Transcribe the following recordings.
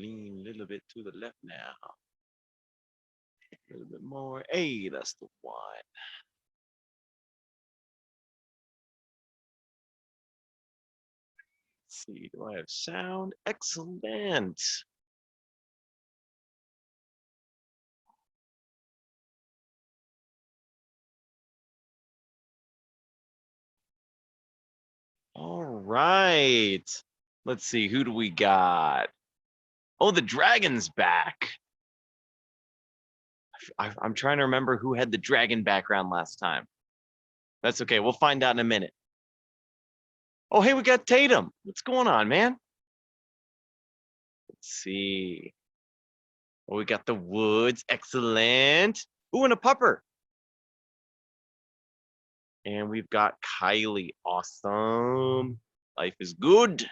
Lean a little bit to the left now. A little bit more. Hey, that's the one. Let's see, do I have sound? Excellent. All right. Let's see, who do we got? Oh, the dragon's back. I'm trying to remember who had the dragon background last time. That's okay. We'll find out in a minute. Oh, hey, we got Tatum. What's going on, man? Let's see. Oh, we got the woods. Excellent. Ooh, and a pupper. And we've got Kylie. Awesome. Life is good.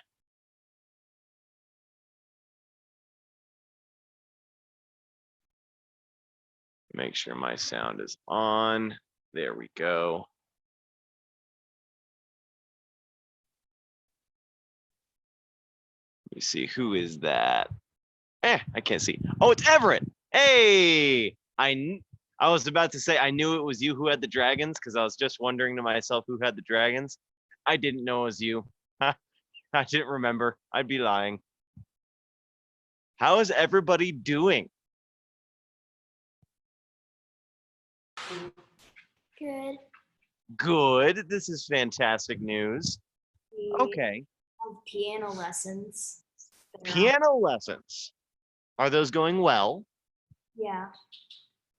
Make sure my sound is on. There we go. Let me see, who is that? I can't see. Oh, it's Everett. Hey, I was about to say I knew it was you who had the dragons because I was just wondering to myself who had the dragons. I didn't know it was you. I didn't remember. I'd be lying. How is everybody doing? Good. Good. This is fantastic news. We Okay. have piano lessons. Piano lessons. Are those going well? Yeah.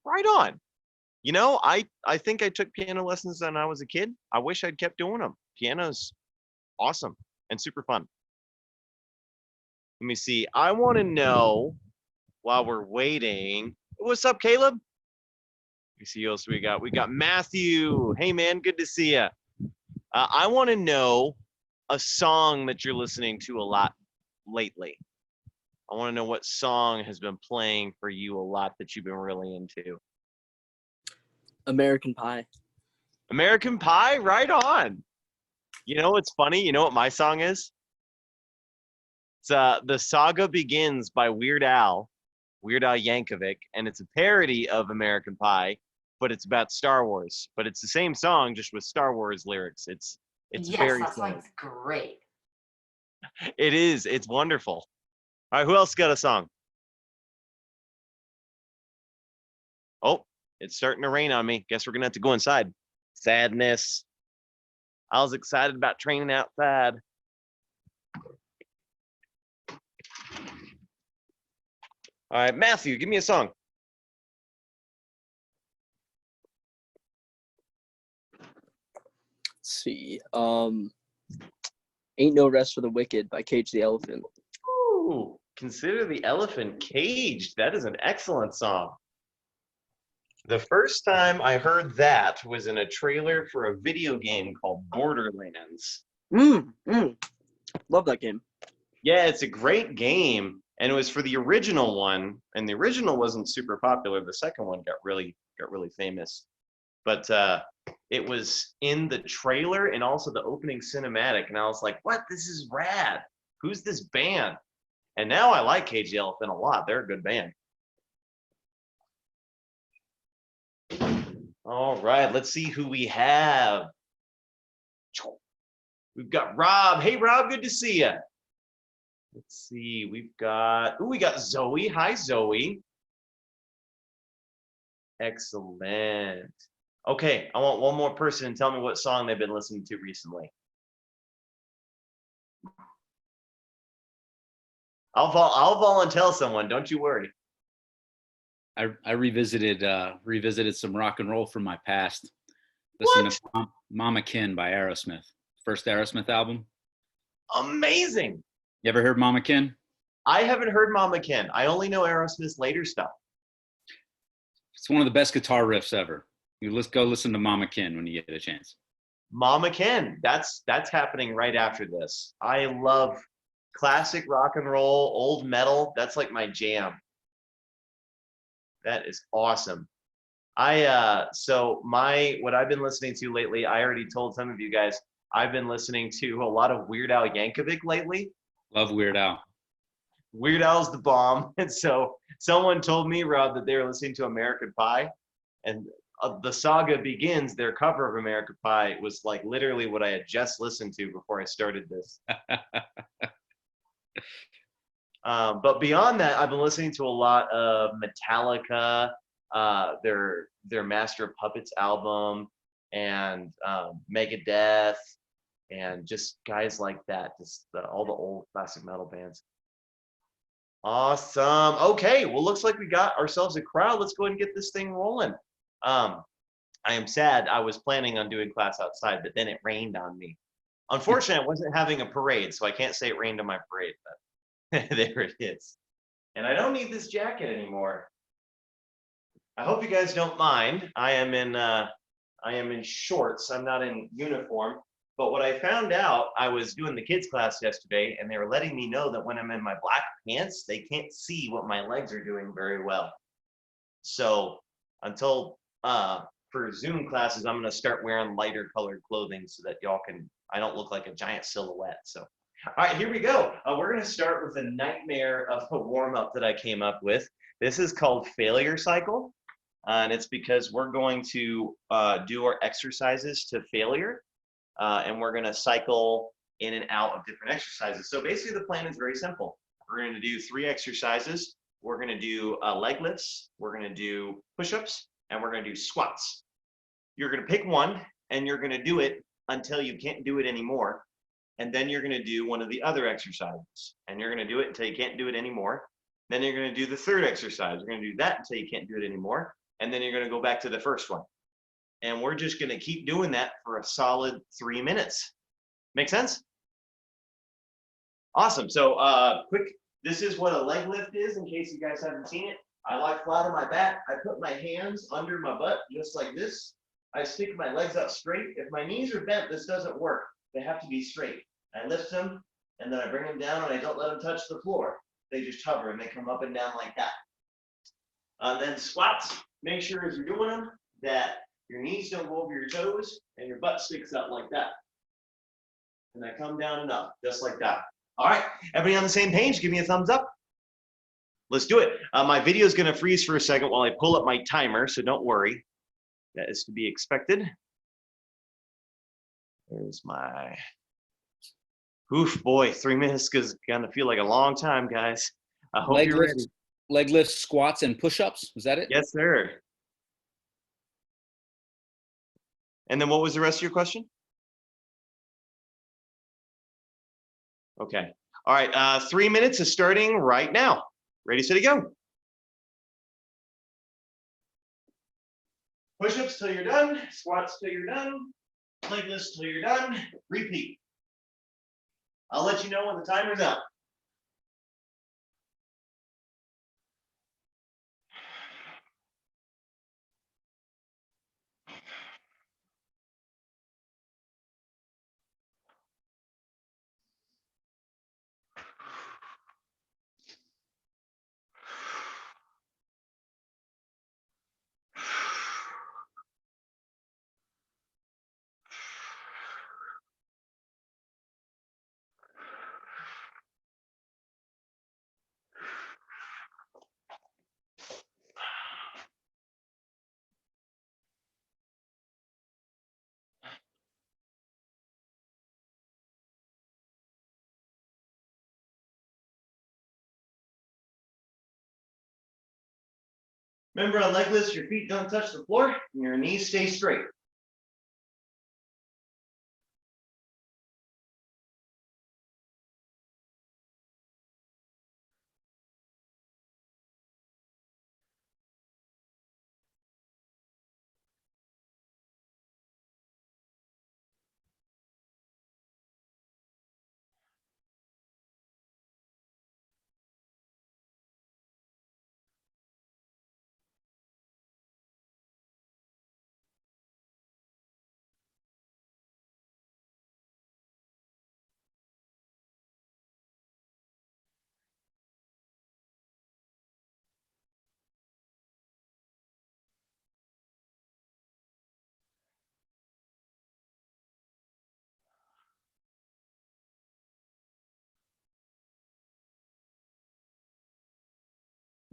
Right on. You know, I think I took piano lessons when I was a kid. I wish I'd kept doing them. Piano's awesome and super fun. Let me see. I want to know while we're waiting. What's up, Caleb? Let me see who else we got. We got Matthew. Hey, man, good to see you. I want to know a song that you're listening to a lot lately. I want to know what song has been playing for you a lot that you've been really into. American Pie. American Pie, right on. You know what's funny? You know what my song is? It's The Saga Begins by Weird Al Yankovic, and it's a parody of American Pie, but it's about Star Wars. But it's the same song, just with Star Wars lyrics. It's Yes, very that funny. sounds great. It is. It's wonderful. All right, who else got a song? Oh, it's starting to rain on me. Guess we're gonna have to go inside. Sadness. I was excited about training outside. All right, Matthew, give me a song. Let's see. Ain't No Rest for the Wicked by Cage the Elephant. Ooh, Consider the Elephant Caged. That is an excellent song. The first time I heard that was in a trailer for a video game called Borderlands. Love that game. Yeah, it's a great game, and it was for the original one, and the original wasn't super popular. The second one got really famous, but it was in the trailer and also the opening cinematic, and I was like, "What? This is rad! Who's this band?" And now I like Cage the Elephant a lot. They're a good band. All right, let's see who we have. We've got Rob. Hey, Rob, good to see you. Let's see, we got Zoe. Hi, Zoe. Excellent. Okay, I want one more person to tell me what song they've been listening to recently. I'll volunteer someone, don't you worry. I revisited some rock and roll from my past. Listened to Mama Kin by Aerosmith. First Aerosmith album. Amazing. You ever heard Mama Kin? I haven't heard Mama Kin. I only know Aerosmith's later stuff. It's one of the best guitar riffs ever. Let's go listen to Mama Kin when you get a chance. Mama Kin. That's happening right after this. I love classic rock and roll, old metal. That's like my jam. That is awesome. What I've been listening to lately, I already told some of you guys, I've been listening to a lot of Weird Al Yankovic lately. Love Weird Al. Weird Al's the bomb. And so someone told me, Rob, that they were listening to American Pie, and the saga begins. Their cover of American Pie was like literally what I had just listened to before I started this. But beyond that, I've been listening to a lot of Metallica, their Master of Puppets album, and Megadeth, and just guys like that. Just all the old classic metal bands. Awesome. Okay, well, looks like we got ourselves a crowd. Let's go ahead and get this thing rolling. I am sad. I was planning on doing class outside, but then it rained on me. Unfortunately, I wasn't having a parade, so I can't say it rained on my parade, but there it is. And I don't need this jacket anymore. I hope you guys don't mind. I am in shorts. I'm not in uniform. But what I found out, I was doing the kids class yesterday, and they were letting me know that when I'm in my black pants, they can't see what my legs are doing very well. So until for Zoom classes, I'm gonna start wearing lighter colored clothing so that I don't look like a giant silhouette. So, all right, here we go. We're gonna start with a nightmare of a warm up that I came up with. This is called Failure Cycle, and it's because we're going to do our exercises to failure. And we're going to cycle in and out of different exercises. So basically the plan is very simple. We're going to do 3 exercises. We're going to do leg lifts. We're going to do push-ups, and we're going to do squats. You're going to pick one, and you're going to do it until you can't do it anymore. And then you're going to do one of the other exercises, and you're going to do it until you can't do it anymore. Then you're going to do the 3rd exercise. You're going to do that until you can't do it anymore. And then you're going to go back to the first one. And we're just going to keep doing that for a solid 3 minutes. Make sense? Awesome. So this is what a leg lift is in case you guys haven't seen it. I lie flat on my back. I put my hands under my butt just like this. I stick my legs out straight. If my knees are bent, this doesn't work. They have to be straight. I lift them, and then I bring them down, and I don't let them touch the floor. They just hover, and they come up and down like that. Then squats. Make sure as you're doing them that your knees don't go over your toes and your butt sticks out like that. And I come down and up, just like that. All right, everybody on the same page? Give me a thumbs up. Let's do it. My video is going to freeze for a second while I pull up my timer, so don't worry. That is to be expected. There's my, oof, boy, 3 minutes is going to feel like a long time, guys. I hope you're ready. Leg lifts, squats, and push-ups. Was that it? Yes, sir. And then what was the rest of your question? Okay. All right. 3 minutes is starting right now. Ready, steady, go. Push-ups till you're done. Squats till you're done. Leg lifts till you're done. Repeat. I'll let you know when the timer's up. Remember, on leg lifts, your feet don't touch the floor and your knees stay straight.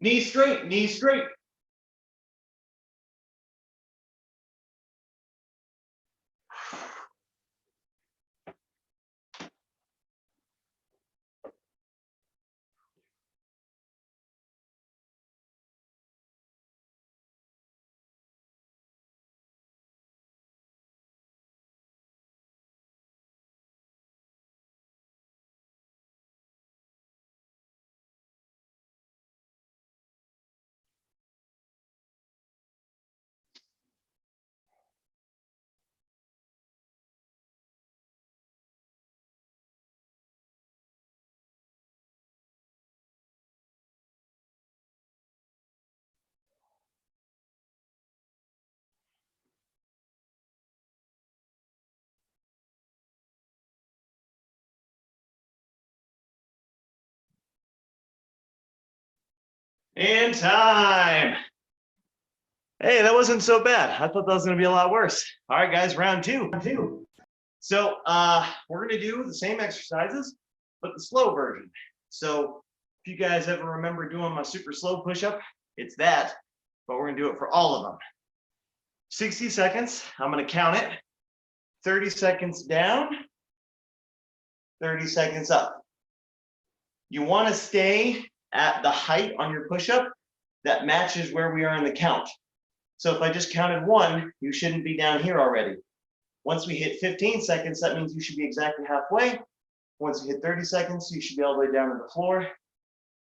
Knees straight, knees straight. And time. Hey, that wasn't so bad. I thought that was gonna be a lot worse. All right, guys, round two. So we're gonna do the same exercises, but the slow version. So if you guys ever remember doing my super slow push-up, it's that, but we're gonna do it for all of them. 60 seconds, I'm gonna count it. 30 seconds down, 30 seconds up. You wanna stay at the height on your push-up that matches where we are in the count. So if I just counted 1, you shouldn't be down here already. Once we hit 15 seconds, that means you should be exactly halfway. Once you hit 30 seconds, you should be all the way down to the floor.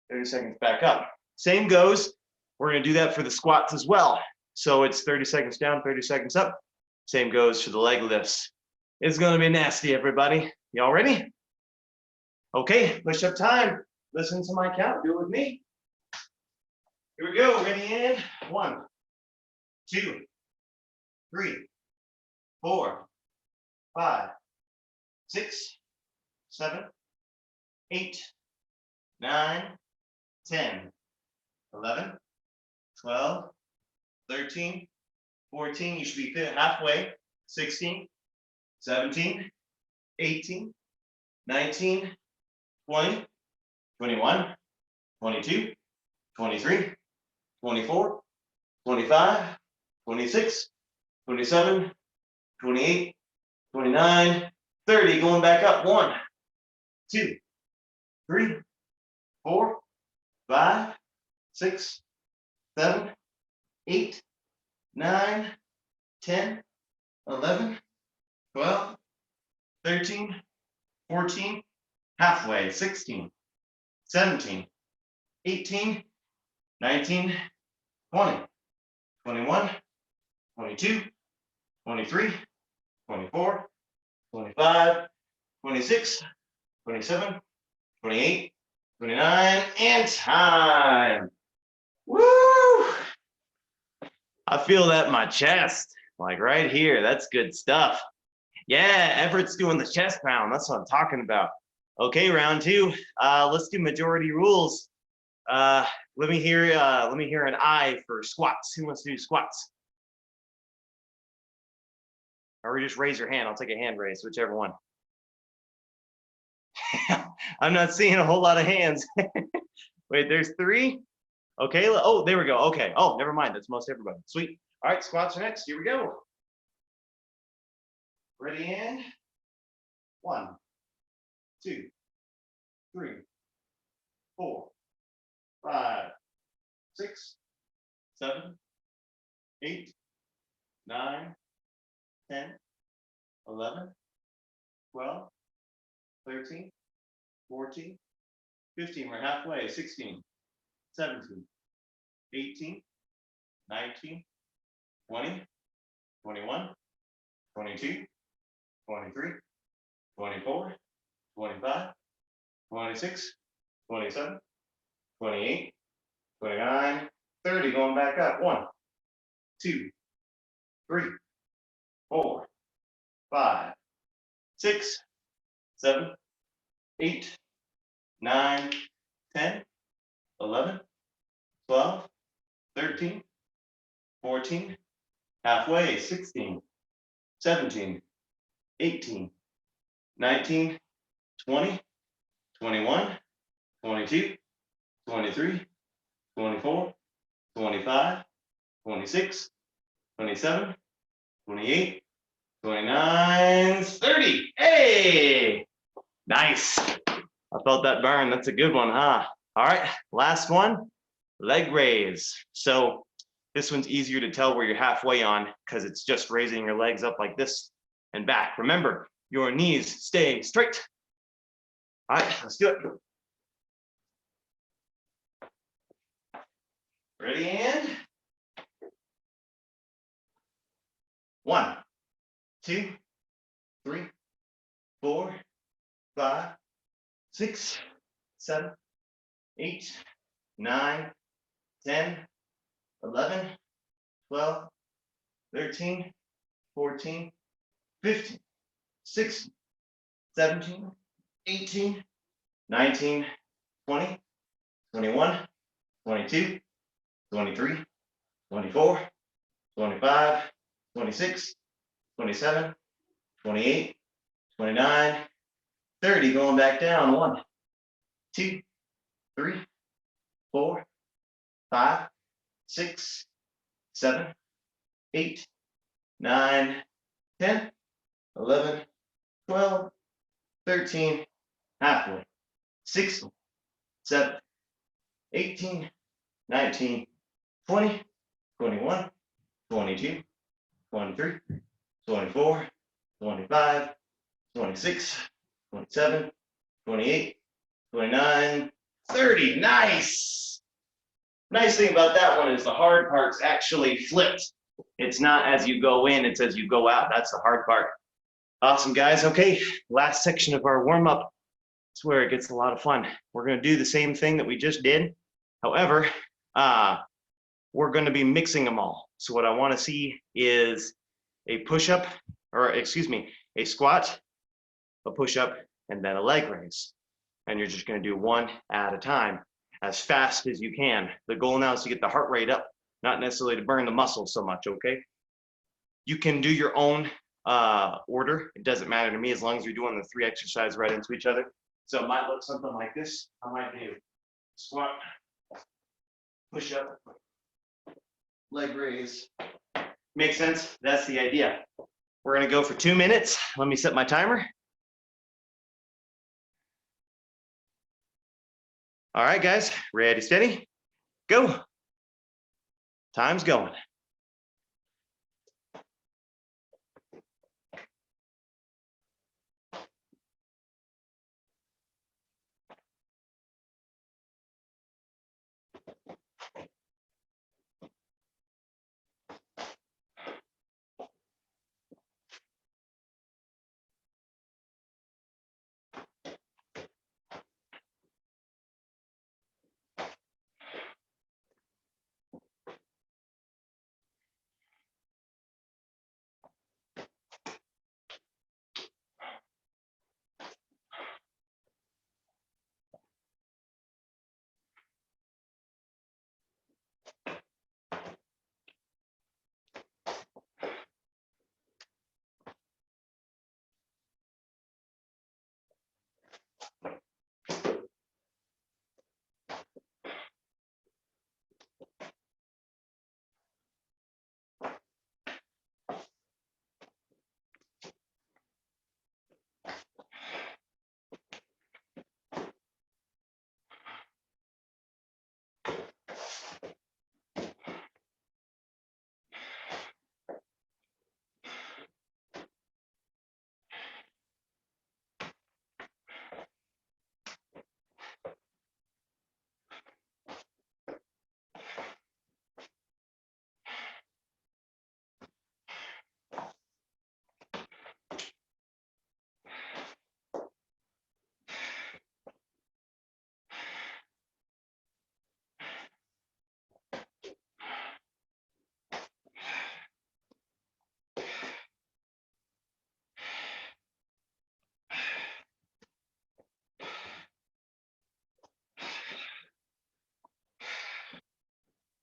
30 seconds back up. Same goes. We're gonna do that for the squats as well. So it's 30 seconds down, 30 seconds up. Same goes for the leg lifts. It's gonna be nasty, everybody. Y'all ready? Okay, push-up time. Listen to my count, do it with me. Here we go, ready and 1, 2, 3, 4, 5, 6, 7, 8, 9, 10, 11, 12, 13, 14, you should be fit halfway, 16, 17, 18, 19, 20, 21, 22, 23, 24, 25, 26, 27, 28, 29, 30, going back up, 1, 2, 3, 4, 5, 6, 7, 8, 9, 10, 11, 12, 13, 14, halfway, 16, 17, 18, 19, 20, 21, 22, 23, 24, 25, 26, 27, 28, 29, and time. Woo! I feel that in my chest, like right here. That's good stuff. Yeah, Everett's doing the chest pound. That's what I'm talking about. Okay, round 2. Let's do majority rules. Let me hear an I for squats. Who wants to do squats? Or just raise your hand. I'll take a hand raise, whichever one. I'm not seeing a whole lot of hands. Wait, there's 3. Okay, oh, there we go. Okay. Oh, never mind. That's most everybody. Sweet. All right, squats are next. Here we go. Ready and 1, 2, 3, 4, 5, 6, 7, 8, 9, 10, 11, 12, 13, 14, 15. We're halfway. 16, 17, 18, 19, 20, 21, 22, 23, 24, 25, 26, 27, 28, 29, 30. Going back up. 1, 2, 3, 4, 5, 6, 7, 8, 9, 10, 11, 12, 13, 14, halfway, 16, 17, 18, 19, 20, 21, 22, 23, 24, 25, 26, 27, 28, 29, 30. Hey, nice. I felt that burn. That's a good one, huh? All right, last one, leg raise. So this one's easier to tell where you're halfway on because it's just raising your legs up like this and back. Remember, your knees stay straight. All right, let's do it. Ready, and 1, 2, 3, 4, 5, 6, 7, 8, 9, 10, 11, 12, 13, 14, 15, 16, 17, 18, 19, 20, 21, 22, 23, 24, 25, 26, 27, 28, 29, 30. Going back down. 1, 2, 3, 4, 5, 6, 7, 8, 9, 10, 11, 12, 13, halfway. 16, 17, 18, 19, 20, 21, 22, 23, 24, 25, 26, 27, 28, 29, 30. Nice. Nice thing about that one is the hard part's actually flipped. It's not as you go in, it's as you go out. That's the hard part. Awesome, guys. Okay, last section of our warm-up. It's where it gets a lot of fun. We're going to do the same thing that we just did. However, we're going to be mixing them all. So what I want to see is a push-up, or excuse me, a squat, a push-up, and then a leg raise. And you're just going to do one at a time, as fast as you can. The goal now is to get the heart rate up, not necessarily to burn the muscles so much, okay? You can do your own order. It doesn't matter to me as long as you're doing the 3 exercises right into each other. So it might look something like this. I might do squat, push up, leg raise. Make sense? That's the idea. We're gonna go for 2 minutes. Let me set my timer. All right, guys, ready, steady, go. Time's going.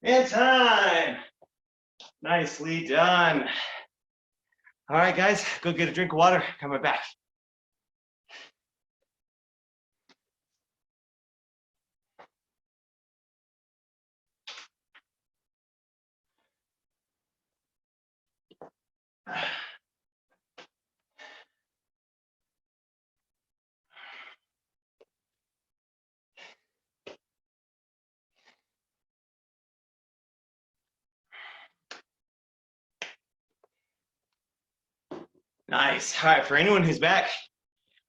And time. Nicely done. All right, guys, go get a drink of water. Come right back. Nice. All right, for anyone who's back,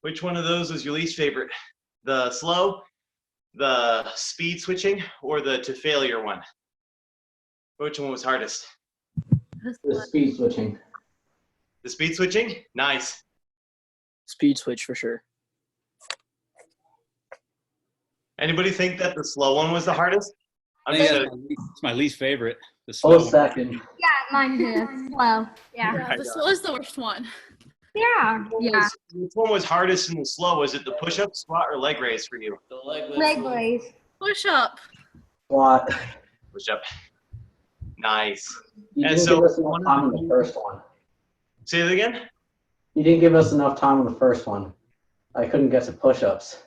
which one of those was your least favorite? The slow, the speed switching, or the to failure one? Which one was hardest? The speed switching. The speed switching? Nice. Speed switch for sure. Anybody think that the slow one was the hardest? I I'm think just it's my least favorite. The slow Oh, one. second. Yeah, mine too. Slow. Yeah. Right Yeah, the slow is the worst one. Yeah. Yeah. which one was hardest in the slow? Was it the push-up, squat, or leg raise for you? The leg Leg raise. Push up. Squat. Push-up. Nice. You And didn't so give us one enough of time the- on the first one. Say that again? You didn't give us enough time on the first one. I couldn't get to push-ups.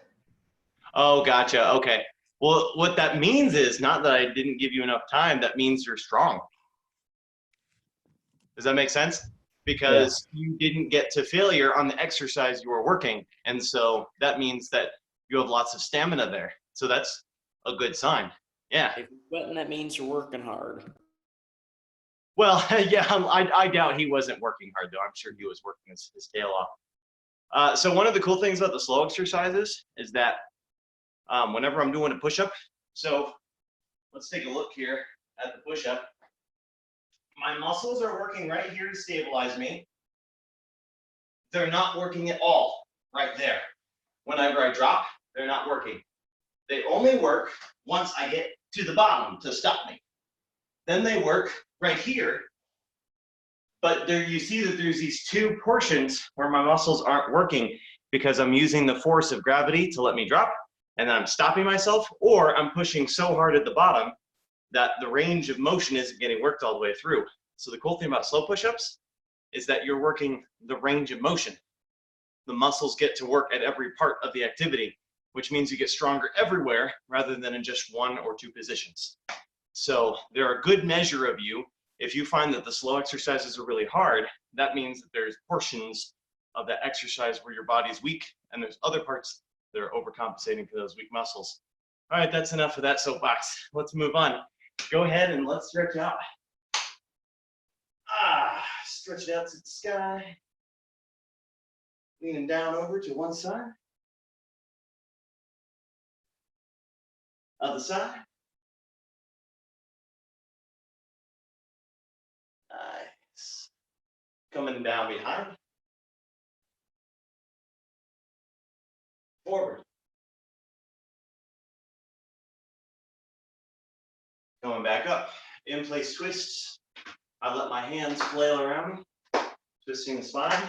Oh, gotcha. Okay. Well, what that means is not that I didn't give you enough time. That means you're strong. Does that make sense? Because you didn't get to failure on the exercise you were working. And so that means that you have lots of stamina there. So that's a good sign. Yeah. If you're sweating, that means you're working hard. Well, yeah, I doubt he wasn't working hard, though. I'm sure he was working his tail off. So one of the cool things about the slow exercises is that whenever I'm doing a push-up, so let's take a look here at the push-up. My muscles are working right here to stabilize me. They're not working at all right there. Whenever I drop, they're not working. They only work once I get to the bottom to stop me. Then they work right here. But there you see that there's these two portions where my muscles aren't working because I'm using the force of gravity to let me drop, and then I'm stopping myself, or I'm pushing so hard at the bottom that the range of motion isn't getting worked all the way through. So the cool thing about slow push-ups is that you're working the range of motion. The muscles get to work at every part of the activity, which means you get stronger everywhere rather than in just one or two positions. So they're a good measure of you. If you find that the slow exercises are really hard, that means that there's portions of that exercise where your body's weak, and there's other parts that are overcompensating for those weak muscles. All right, that's enough of that soapbox. Let's move on. Go ahead and let's stretch out. Stretch it out to the sky. Leaning down over to one side. Other side. Nice. Coming down behind. Forward. Going back up. In place twists. I let my hands flail around me, twisting the spine.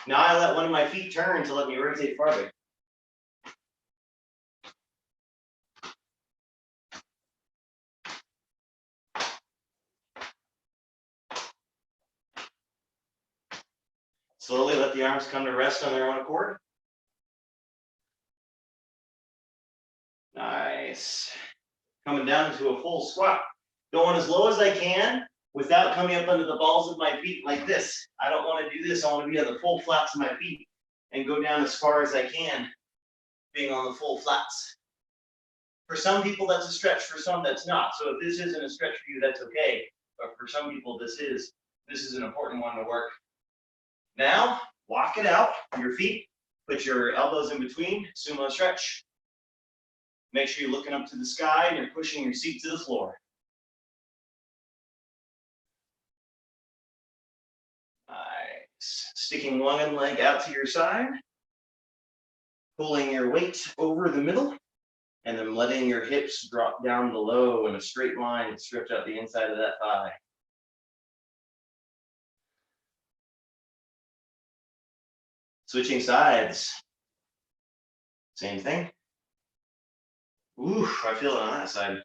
Now I let one of my feet turn to let me rotate farther. Slowly let the arms come to rest on their own accord. Nice. Coming down into a full squat. Going as low as I can without coming up under the balls of my feet like this. I don't want to do this. I want to be on the full flats of my feet and go down as far as I can, being on the full flats. For some people, that's a stretch. For some, that's not. So if this isn't a stretch for you, that's okay. But for some people, this is an important one to work. Now, walk it out, your feet. Put your elbows in between, sumo stretch. Make sure you're looking up to the sky and you're pushing your seat to the floor. Nice. Sticking one leg out to your side. Pulling your weight over the middle. And then letting your hips drop down below in a straight line and stretch out the inside of that thigh. Switching sides. Same thing. Ooh, I feel it on that side.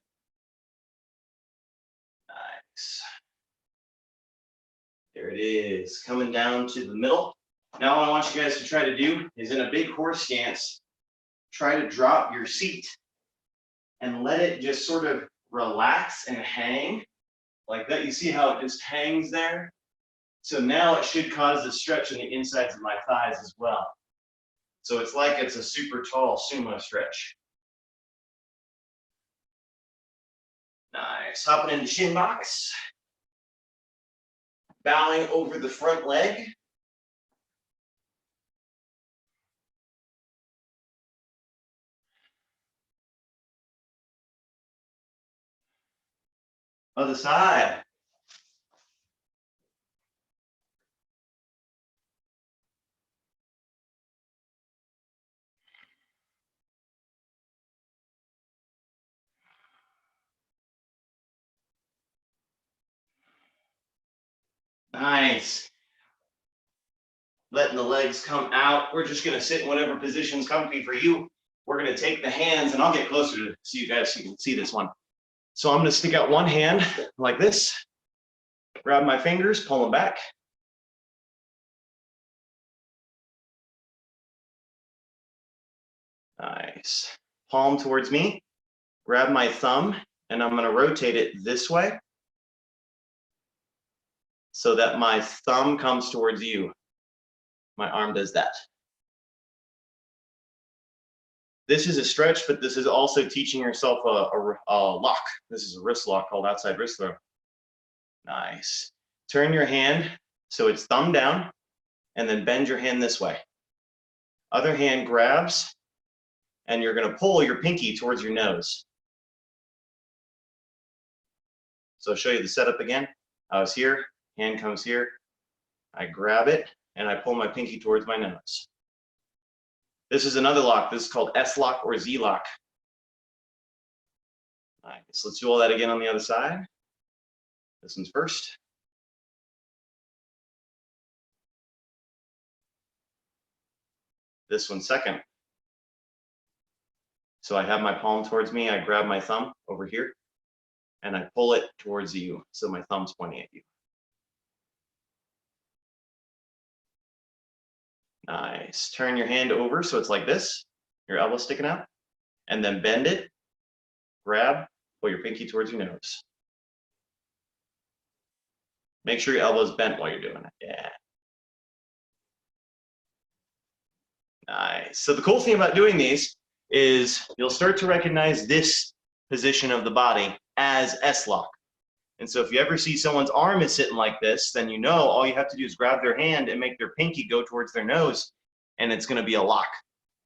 Nice. There it is, coming down to the middle. Now what I want you guys to try to do is in a big horse stance, try to drop your seat and let it just sort of relax and hang like that. You see how it just hangs there? So now it should cause a stretch in the insides of my thighs as well. So it's like it's a super tall sumo stretch. Nice, hopping into shin box. bowing over the front leg. Other side. Nice. Letting the legs come out. We're just going to sit in whatever position's comfy for you. We're going to take the hands, and I'll get closer to so you guys so you can see this one. So I'm going to stick out one hand like this, grab my fingers, pull them back. Nice. Palm towards me, grab my thumb, and I'm going to rotate it this way so that my thumb comes towards you. My arm does that. This is a stretch, but this is also teaching yourself a lock. This is a wrist lock called outside wrist throw. Nice. Turn your hand so it's thumb down, and then bend your hand this way. Other hand grabs, and you're going to pull your pinky towards your nose. So I'll show you the setup again. I was here, hand comes here. I grab it, and I pull my pinky towards my nose. This is another lock. This is called S lock or Z lock. All right, so let's do all that again on the other side. This one's first. This one's second. So I have my palm towards me. I grab my thumb over here, and I pull it towards you. So my thumb's pointing at you. Nice. Turn your hand over so it's like this, your elbow sticking out, and then bend it, grab, pull your pinky towards your nose. Make sure your elbow's bent while you're doing it. Yeah. Nice. So the cool thing about doing these is you'll start to recognize this position of the body as S-lock. And so if you ever see someone's arm is sitting like this, then you know all you have to do is grab their hand and make their pinky go towards their nose, and it's going to be a lock.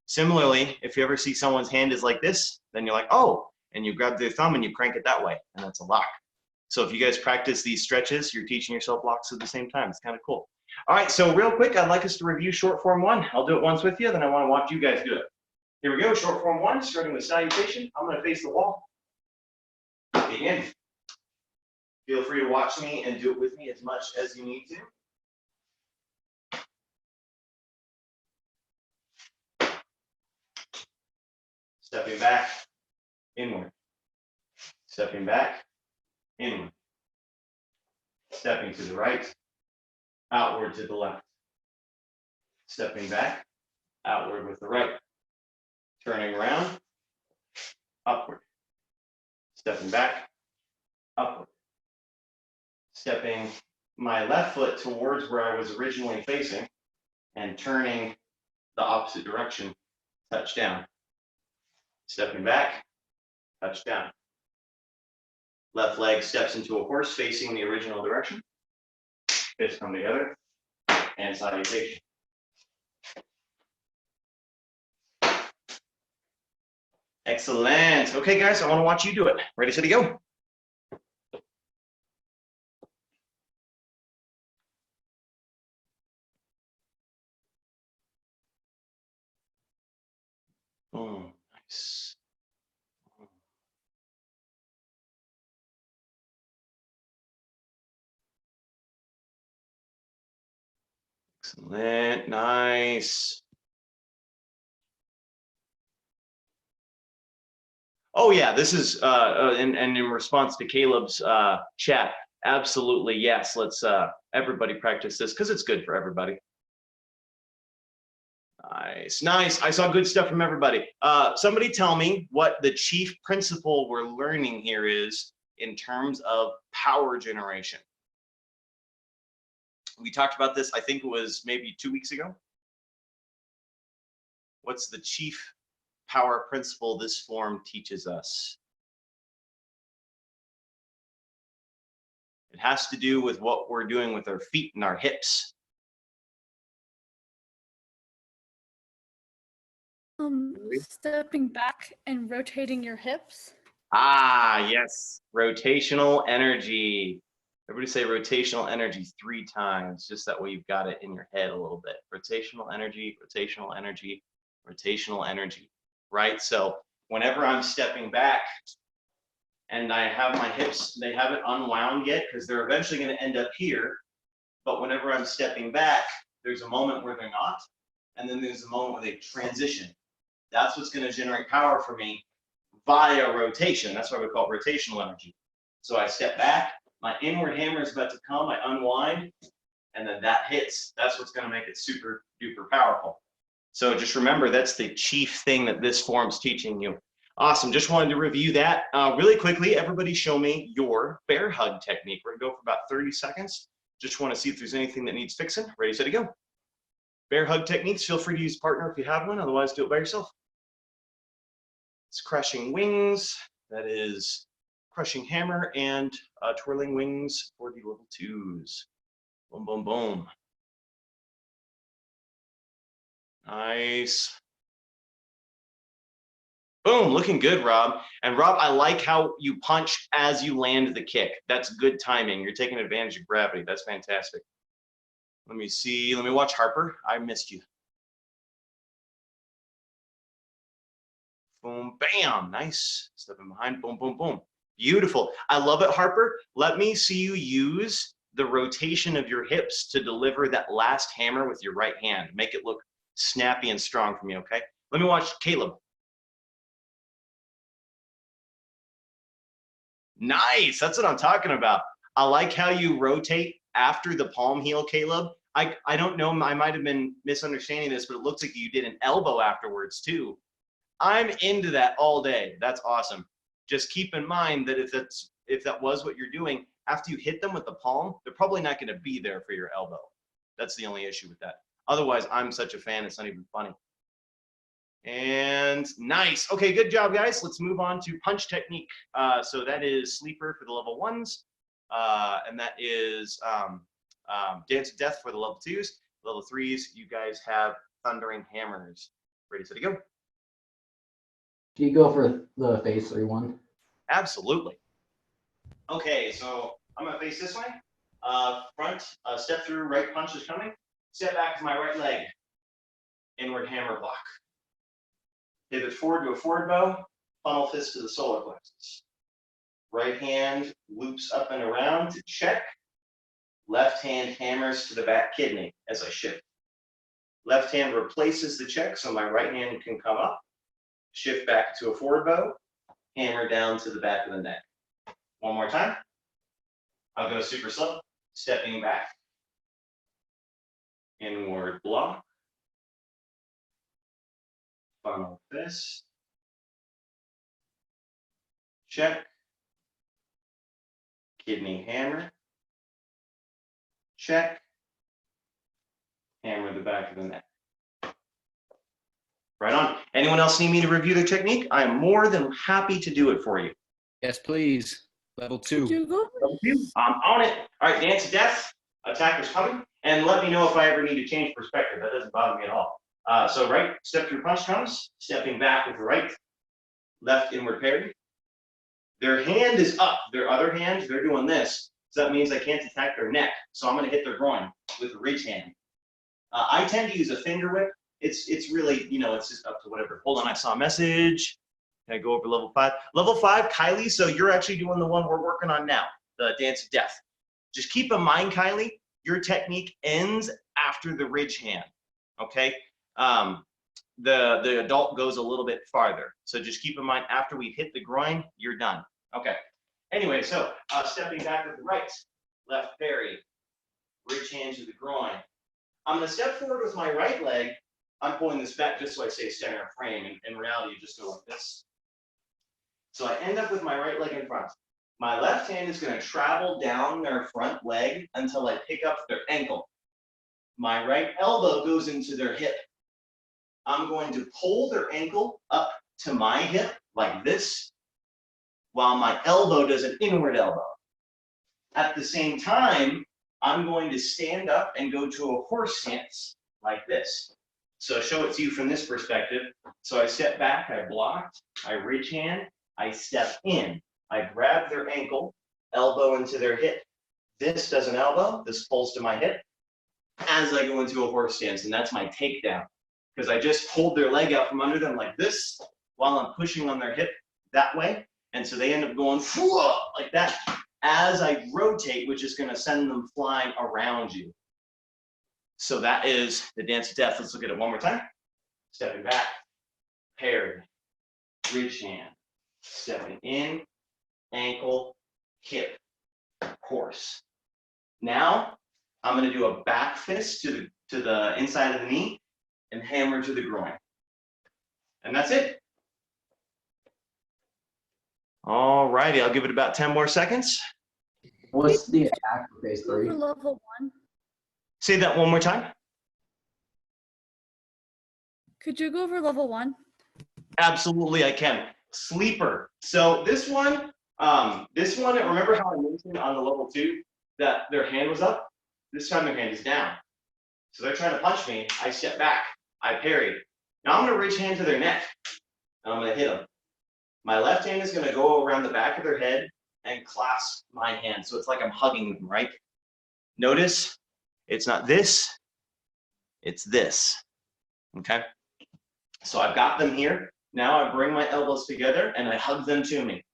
Similarly, if you ever see someone's hand is like this, then you're like, oh, and you grab their thumb and you crank it that way, and that's a lock. So if you guys practice these stretches, you're teaching yourself locks at the same time. It's kind of cool. All right, so real quick, I'd like us to review short form 1. I'll do it once with you, then I want to watch you guys do it. Here we go, short form 1, starting with salutation. I'm going to face the wall. Begin. Feel free to watch me and do it with me as much as you need to. Stepping back, inward. Stepping back, inward. Stepping to the right, outward to the left. Stepping back, outward with the right. Turning around, upward. Stepping back, upward. Stepping my left foot towards where I was originally facing and turning the opposite direction, touch down. Stepping back, touch down. Left leg steps into a horse facing the original direction. Fists come together and salutation. Excellent. Okay, guys, I want to watch you do it. Ready, steady, go. Oh, nice. Excellent. Nice. Oh yeah, this is and in response to Caleb's chat, absolutely yes. Let's everybody practice this because it's good for everybody. Nice, nice. I saw good stuff from everybody. Somebody tell me what the chief principle we're learning here is in terms of power generation. We talked about this, I think it was maybe 2 weeks ago. What's the chief power principle this form teaches us? It has to do with what we're doing with our feet and our hips. Stepping back and rotating your hips. Ah, yes, rotational energy. Everybody say rotational energy 3 times, just that way you've got it in your head a little bit. Rotational energy, rotational energy, rotational energy, right? So whenever I'm stepping back and I have my hips, they haven't unwound yet because they're eventually going to end up here. But whenever I'm stepping back, there's a moment where they're not, and then there's a moment where they transition. That's what's going to generate power for me via rotation. That's why we call it rotational energy. So I step back, my inward hammer is about to come, I unwind, and then that hits. That's what's going to make it super duper powerful. So just remember, that's the chief thing that this form's teaching you. Awesome. Just wanted to review that really quickly. Everybody show me your bear hug technique. We're going to go for about 30 seconds. Just want to see if there's anything that needs fixing. Ready, set, go. Bear hug techniques. Feel free to use a partner if you have one. Otherwise, do it by yourself. It's crushing wings. That is crushing hammer and twirling wings for the level 2s. Boom, boom, boom. Nice. Boom, looking good, Rob. And Rob, I like how you punch as you land the kick. That's good timing. You're taking advantage of gravity. That's fantastic. Let me see. Let me watch Harper. I missed you. Boom, bam. Nice. Stepping behind. Boom, boom, boom. Beautiful. I love it, Harper. Let me see you use the rotation of your hips to deliver that last hammer with your right hand. Make it look snappy and strong for me, okay? Let me watch Caleb. Nice. That's what I'm talking about. I like how you rotate after the palm heel, Caleb. I don't know. I might have been misunderstanding this, but it looks like you did an elbow afterwards too. I'm into that all day. That's awesome. Just keep in mind that if that was what you're doing, after you hit them with the palm, they're probably not going to be there for your elbow. That's the only issue with that. Otherwise, I'm such a fan, it's not even funny. And nice. Okay, good job, guys. Let's move on to punch technique. So that is sleeper for the level 1s, and that is dance of death for the level 2s. Level 3s, you guys have thundering hammers. Ready, set, go. Can you go for the phase 3 one? Absolutely. Okay, so I'm gonna face this way. Front, step through, right punch is coming. Step back with my right leg. Inward hammer block. Pivot forward to a forward bow. Funnel fist to the solar plexus. Right hand loops up and around to check. Left hand hammers to the back kidney as I shift. Left hand replaces the check so my right hand can come up. Shift back to a forward bow. Hammer down to the back of the neck. One more time. I'll go super slow. Stepping back. Inward block. Funnel fist. Check. Kidney hammer. Check. Hammer the back of the neck. Right on. Anyone else need me to review the technique? I am more than happy to do it for you. Yes, please. Level 2. Level 2. I'm on it. All right, dance of death. Attacker's coming. And let me know if I ever need to change perspective. That doesn't bother me at all. So right, step through punch comes. Stepping back with the right. Left inward parry. Their hand is up. Their other hand, they're doing this. So that means I can't attack their neck. So I'm going to hit their groin with the ridge hand. I tend to use a finger whip. It's really, you know, it's just up to whatever. Hold on, I saw a message. Can I go over level 5? Level 5, Kylie, so you're actually doing the one we're working on now, the Dance of Death. Just keep in mind, Kylie, your technique ends after the ridge hand, okay? The adult goes a little bit farther. So just keep in mind, after we hit the groin, you're done. Okay. Anyway, so stepping back with the right, left parry, ridge hand to the groin. I'm going to step forward with my right leg. I'm pulling this back just so I stay center of frame. In reality, you just go like this. So I end up with my right leg in front. My left hand is going to travel down their front leg until I pick up their ankle. My right elbow goes into their hip. I'm going to pull their ankle up to my hip like this, while my elbow does an inward elbow. at the same time, I'm going to stand up and go to a horse stance like this. So show it to you from this perspective. So I step back, I blocked, I ridge hand, I step in, I grab their ankle, elbow into their hip. This does an elbow, this pulls to my hip as I go into a horse stance, and that's my takedown. Because I just pulled their leg out from under them like this while I'm pushing on their hip that way. And so they end up going like that as I rotate, which is going to send them flying around you. So that is the dance of death. Let's look at it one more time. Stepping back, parry, ridge hand, stepping in, ankle, hip, horse. Now I'm going to do a back fist to the inside of the knee and hammer to the groin. And that's it. All righty, I'll give it about 10 more seconds. What's the attack for phase Go 3? for level 1. Say that one more time. Could you go over level 1? Absolutely, I can. Sleeper. So this one, remember how I mentioned on the level 2 that their hand was up? This time their hand is down. So they're trying to punch me. I step back. I parry. Now I'm going to ridge hand to their neck, and I'm going to hit them. My left hand is going to go around the back of their head and clasp my hand. So it's like I'm hugging them, right? Notice it's not this, it's this. Okay? So I've got them here. Now I bring my elbows together and I hug them to me.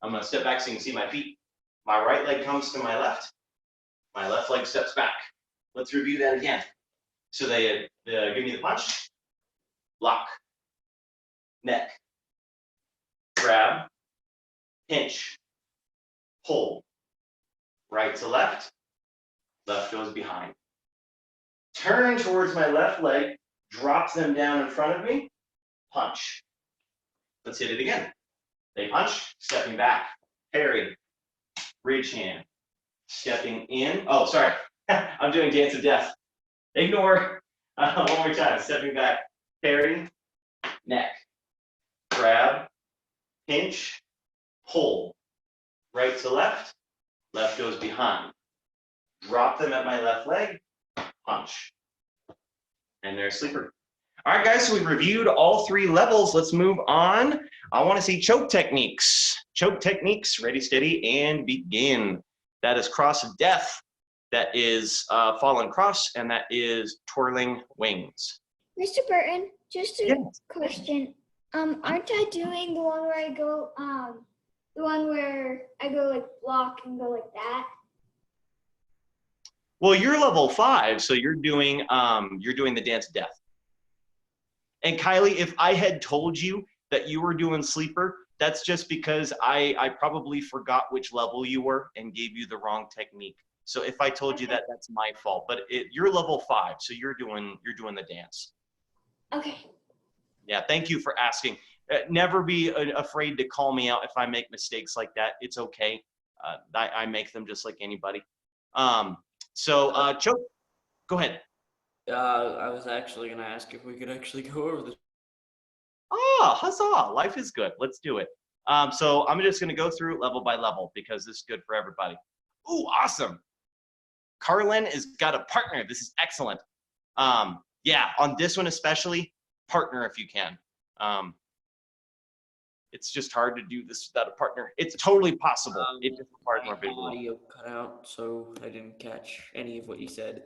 I'm going to step back so you can see my feet. My right leg comes to my left. My left leg steps back. Let's review that again. So they give me the punch, block, neck, grab, pinch, pull, right to left, left goes behind. Turn towards my left leg, drop them down in front of me, punch. Let's hit it again. They punch, stepping back, parry, ridge hand, stepping in. Oh, sorry, I'm doing dance of death. Ignore. One more time, stepping back, parry, neck, grab, pinch, pull, right to left, left goes behind. Drop them at my left leg, punch. And they're a sleeper. All right, guys, so we've reviewed all 3 levels. Let's move on. I want to see choke techniques. Choke techniques, ready, steady, and begin. That is cross of death. That is fallen cross, and that is twirling wings. Mr. Burton, just a Yes. question. Aren't I doing the one where I go, like block and go like that? Well, you're level 5, so you're doing the dance of death. And Kylie, if I had told you that you were doing sleeper, that's just because I probably forgot which level you were and gave you the wrong technique. So if I told you that, that's my fault. But you're level 5, so you're doing the dance. Okay. Yeah, thank you for asking. Never be afraid to call me out if I make mistakes like that. It's okay. I make them just like anybody. So Choke, go ahead. I was actually going to ask if we could actually go over this. Ah, huzzah, life is good. Let's do it. So I'm just gonna go through level by level because this is good for everybody. Ooh, awesome. Carlin has got a partner. This is excellent. Yeah, on this one especially, partner if you can. It's just hard to do this without a partner. It's totally possible. It just requires more My visual. audio cut out, so I didn't catch any of what you said.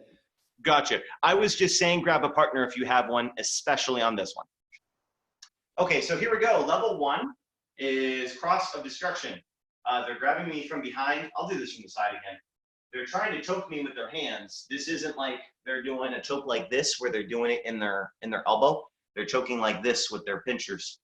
Gotcha. I was just saying grab a partner if you have one, especially on this one. Okay, so here we go. Level 1 is cross of destruction. They're grabbing me from behind. I'll do this from the side again. They're trying to choke me with their hands. This isn't like they're doing a choke like this where they're doing it in their elbow. They're choking like this with their pinchers.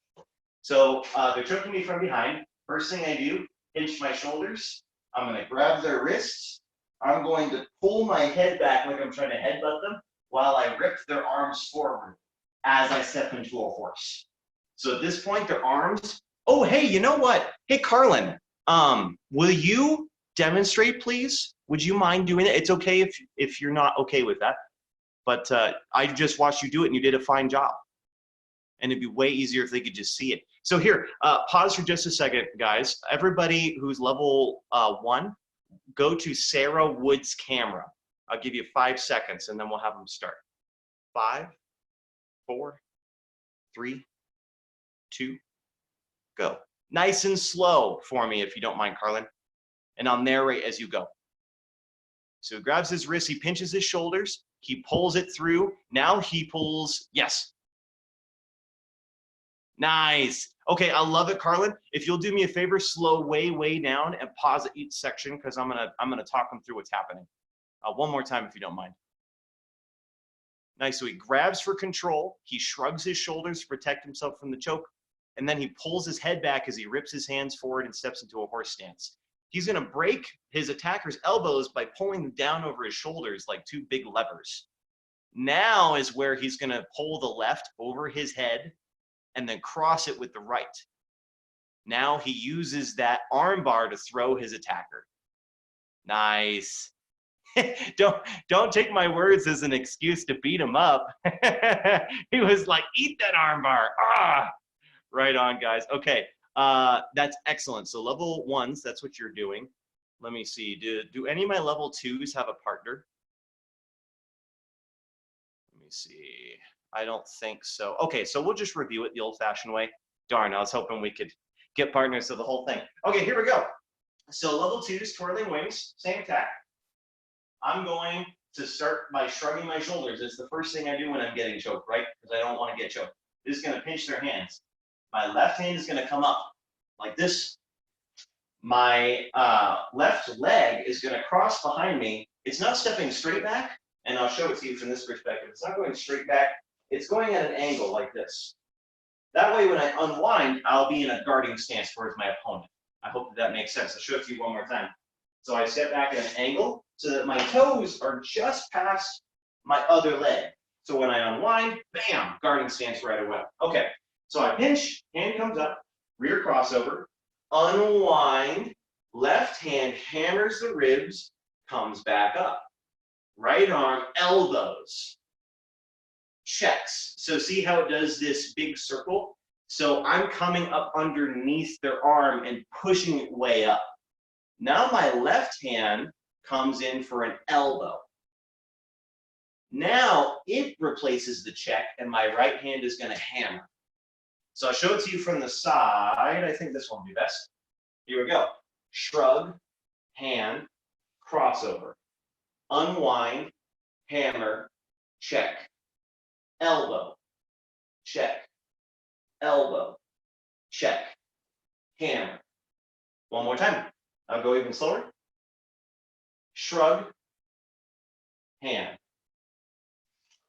So they're choking me from behind. First thing I do, pinch my shoulders. I'm going to grab their wrists. I'm going to pull my head back like I'm trying to headbutt them while I rip their arms forward as I step into a horse. So at this point, their arms. Oh, hey, you know what? Hey, Carlin, will you demonstrate, please? Would you mind doing it? It's okay if you're not okay with that. But I just watched you do it, and you did a fine job. And it'd be way easier if they could just see it. So here, pause for just a second, guys. Everybody who's level 1, go to Sarah Wood's camera. I'll give you 5 seconds and then we'll have them start. 5, 4, 3, 2, go. Nice and slow for me if you don't mind, Carlin. And I'll narrate as you go. So he grabs his wrist, he pinches his shoulders, he pulls it through. Now he pulls, yes. Nice. Okay, I love it, Carlin. If you'll do me a favor, slow way down and pause at each section because I'm gonna talk them through what's happening. One more time if you don't mind. Nice, so he grabs for control, he shrugs his shoulders to protect himself from the choke, and then he pulls his head back as he rips his hands forward and steps into a horse stance. He's gonna break his attacker's elbows by pulling them down over his shoulders like 2 big levers. Now is where he's gonna pull the left over his head and then cross it with the right. Now he uses that arm bar to throw his attacker. Nice. Don't take my words as an excuse to beat him up. He was like, eat that arm bar. Ah, right on, guys. Okay, that's excellent. So level 1s, that's what you're doing. Let me see, do any of my level 2s have a partner? Let me see. I don't think so. Okay, so we'll just review it the old-fashioned way. Darn, I was hoping we could get partners to the whole thing. Okay, here we go. So level 2s, twirling wings, same attack. I'm going to start by shrugging my shoulders. It's the first thing I do when I'm getting choked, right? Because I don't want to get choked. This is going to pinch their hands. My left hand is going to come up like this. My left leg is going to cross behind me. It's not stepping straight back, and I'll show it to you from this perspective. It's not going straight back. It's going at an angle like this. That way, when I unwind, I'll be in a guarding stance towards my opponent. I hope that makes sense. I'll show it to you one more time. So I step back at an angle so that my toes are just past my other leg. So when I unwind, bam, guarding stance right away. Okay, so I pinch, hand comes up, rear crossover, unwind, left hand hammers the ribs, comes back up. Right arm, elbows, checks. So see how it does this big circle? So I'm coming up underneath their arm and pushing it way up. Now my left hand comes in for an elbow. Now it replaces the check and my right hand is going to hammer. So I'll show it to you from the side. I think this one will be best. Here we go. Shrug, hand, crossover. Unwind, hammer, check. Elbow, check. Elbow, check. Hammer. One more time. I'll go even slower. Shrug, hand.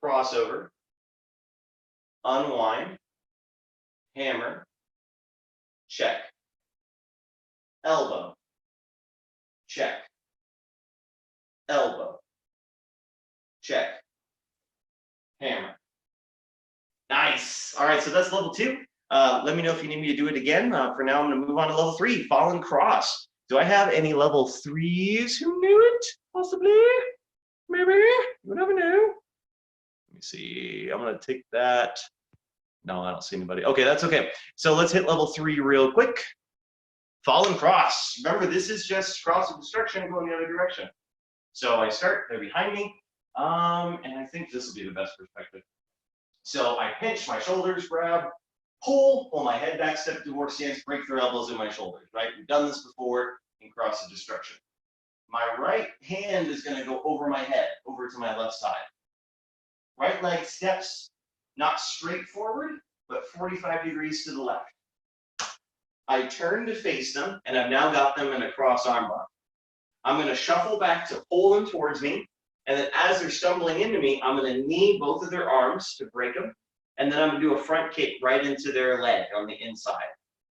Crossover. Unwind. Hammer. Check. Elbow. Check. Elbow. Check. Hammer. Nice. All right, so that's level 2. Let me know if you need me to do it again. For now, I'm going to move on to level 3, Fallen Cross. Do I have any level 3s who knew it? Possibly? Maybe? You never know. Let me see. I'm going to take that. No, I don't see anybody. Okay, that's okay. So let's hit level 3 real quick. Fallen Cross. Remember, this is just cross of destruction going the other direction. So I start, they're behind me. And I think this will be the best perspective. So I pinch my shoulders, grab, pull my head back, step into horse stance, break their elbows in my shoulders, right? We've done this before in cross of destruction. My right hand is going to go over my head, over to my left side. Right leg steps, not straight forward, but 45 degrees to the left. I turn to face them, and I've now got them in a cross armbar. I'm going to shuffle back to pull them towards me, and then as they're stumbling into me, I'm going to knee both of their arms to break them, and then I'm going to do a front kick right into their leg on the inside.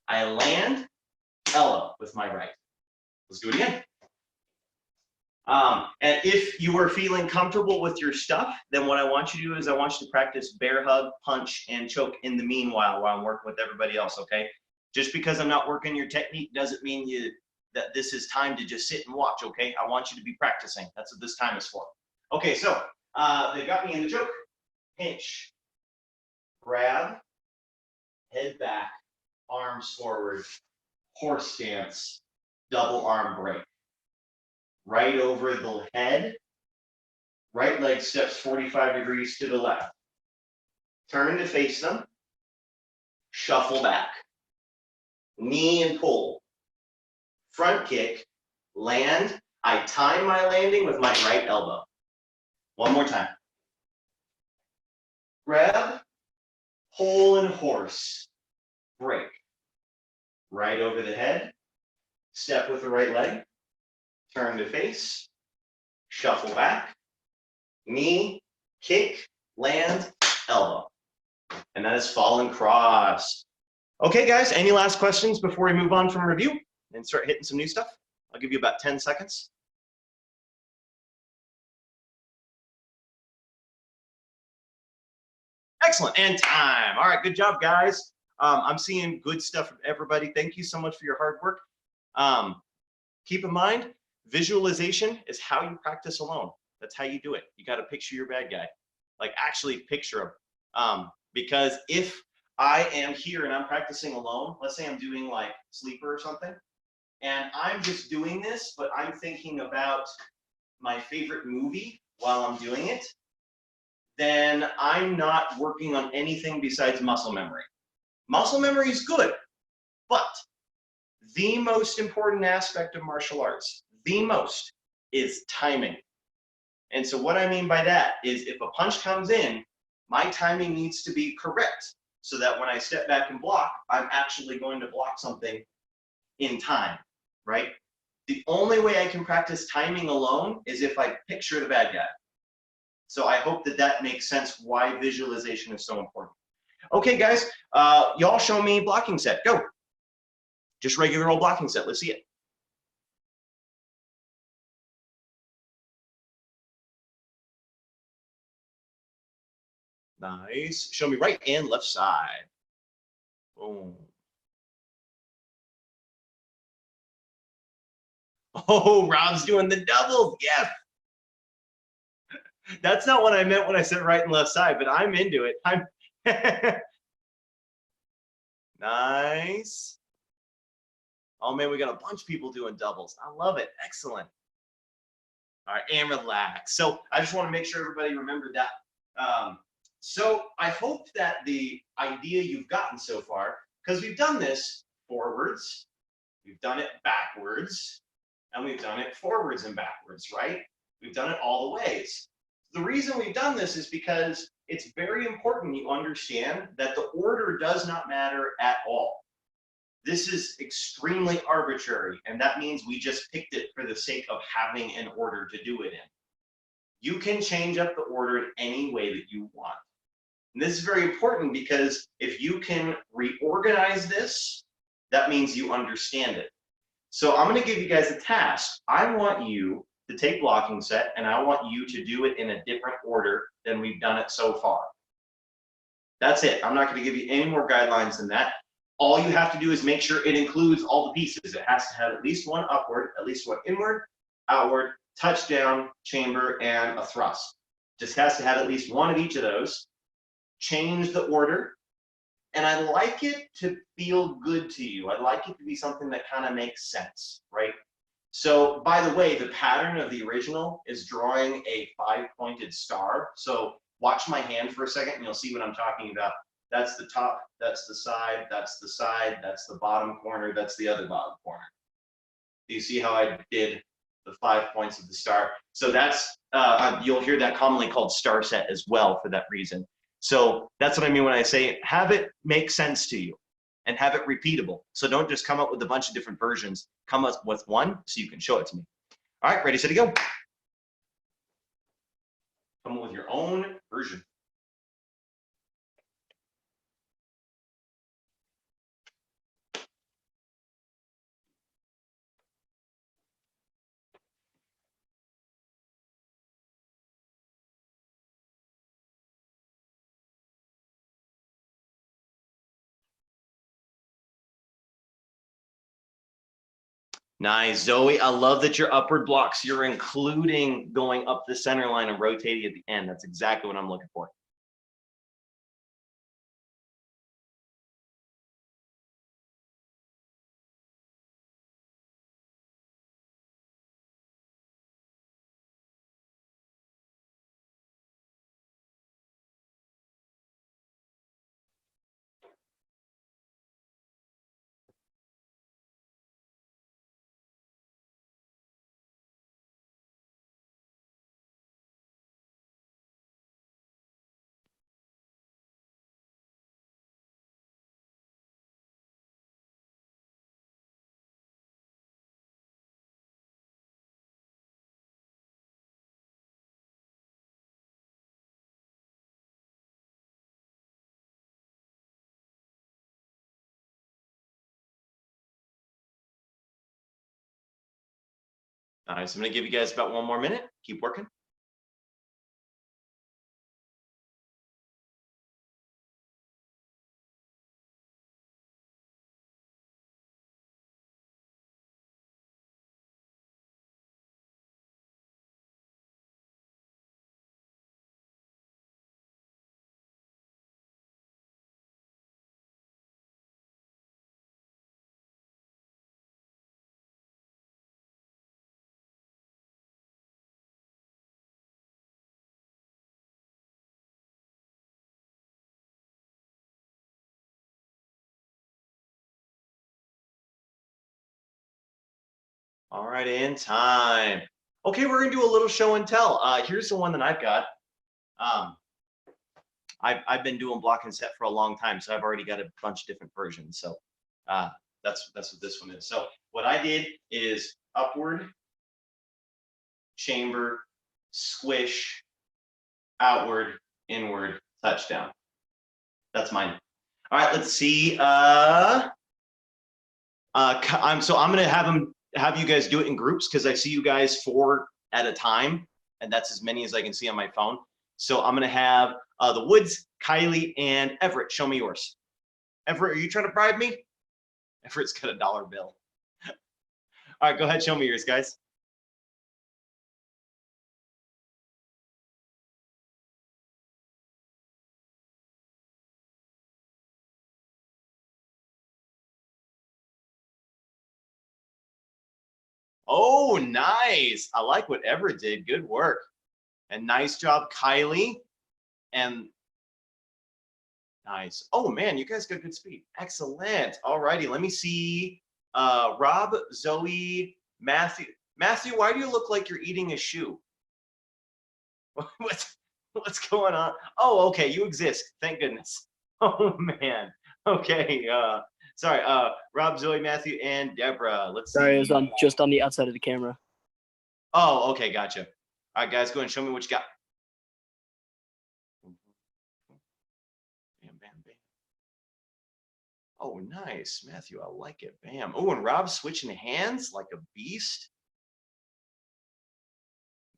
I land, elbow with my right. Let's do it again. And if you are feeling comfortable with your stuff, then what I want you to do is I want you to practice bear hug, punch, and choke in the meanwhile while I'm working with everybody else, okay? Just because I'm not working your technique doesn't mean that this is time to just sit and watch, okay? I want you to be practicing. That's what this time is for. Okay, so they got me in the choke. Pinch, grab, head back, arms forward, horse stance, double arm break. right over the head. Right leg steps 45 degrees to the left. Turn to face them. Shuffle back. Knee and pull. Front kick. Land. I time my landing with my right elbow. One more time. Grab. Pull and horse. Break. Right over the head. Step with the right leg. Turn to face. Shuffle back. Knee, kick, land, elbow. And that is fallen cross. Okay, guys, any last questions before we move on from review and start hitting some new stuff? I'll give you about 10 seconds. Excellent, and time. All right, good job, guys. I'm seeing good stuff from everybody. Thank you so much for your hard work. Keep in mind, visualization is how you practice alone. That's how you do it. You got to picture your bad guy, like actually picture him. Because if I am here and I'm practicing alone, let's say I'm doing like sleeper or something, and I'm just doing this, but I'm thinking about my favorite movie while I'm doing it, then I'm not working on anything besides muscle memory. Muscle memory is good, but the most important aspect of martial arts, the most, is timing. And so what I mean by that is if a punch comes in, my timing needs to be correct so that when I step back and block, I'm actually going to block something in time, right? The only way I can practice timing alone is if I picture the bad guy. So I hope that that makes sense why visualization is so important. Okay, guys, y'all show me blocking set. Go. Just regular old blocking set. Let's see it. Nice. Show me right and left side. Boom. Oh, Rob's doing the doubles. Yes. That's not what I meant when I said right and left side, but I'm into it. I'm nice. Oh man, we got a bunch of people doing doubles. I love it. Excellent. All right, and relax. So I just want to make sure everybody remembered that. So I hope that the idea you've gotten so far, because we've done this forwards, we've done it backwards, and we've done it forwards and backwards, right? We've done it all the ways. The reason we've done this is because it's very important you understand that the order does not matter at all. This is extremely arbitrary, and that means we just picked it for the sake of having an order to do it in. You can change up the order any way that you want. And this is very important because if you can reorganize this, that means you understand it. So I'm going to give you guys a task. I want you to take blocking set, and I want you to do it in a different order than we've done it so far. That's it. I'm not going to give you any more guidelines than that. All you have to do is make sure it includes all the pieces. It has to have at least one upward, at least one inward, outward, touchdown, chamber, and a thrust. Just has to have at least one of each of those. Change the order. And I like it to feel good to you. I like it to be something that kind of makes sense, right? So by the way, the pattern of the original is drawing a 5-pointed star. So watch my hand for a second and you'll see what I'm talking about. That's the top, that's the side, that's the side, that's the bottom corner, that's the other bottom corner. Do you see how I did the 5 points of the star? So that's, you'll hear that commonly called star set as well for that reason. So that's what I mean when I say have it make sense to you and have it repeatable. So don't just come up with a bunch of different versions. Come up with one so you can show it to me. All right, ready, steady, go. Come up with your own version. Nice, Zoe. I love that your upward blocks, you're including going up the center line and rotating at the end. That's exactly what I'm looking for. All right, so I'm gonna give you guys about 1 more minute. Keep working. All right, in time. Okay, we're gonna do a little show and tell. Here's the one that I've got. I've been doing block and set for a long time, so I've already got a bunch of different versions. So that's what this one is. So what I did is upward, chamber, squish, outward, inward, touchdown. That's mine. All right, let's see. I'm gonna have you guys do it in groups because I see you guys 4 at a time, and that's as many as I can see on my phone. So I'm gonna have the Woods, Kylie, and Everett. Show me yours. Everett, are you trying to bribe me? Everett's got a $1 bill. All right, go ahead, show me yours, guys. Oh, nice. I like what Everett did. Good work. And nice job, Kylie. And nice. Oh, man, you guys got good speed. Excellent. All righty. Let me see. Rob, Zoe, Matthew. Matthew, why do you look like you're eating a shoe? What's going on? Oh, okay. You exist. Thank goodness. Oh, man. Okay. Sorry. Rob, Zoe, Matthew, and Deborah. Let's see. Sorry, it was just on the outside of the camera. Oh, okay. Gotcha. All right, guys, go ahead and show me what you got. Bam, bam, bam. Oh, nice. Matthew, I like it. Bam. Oh, and Rob's switching hands like a beast.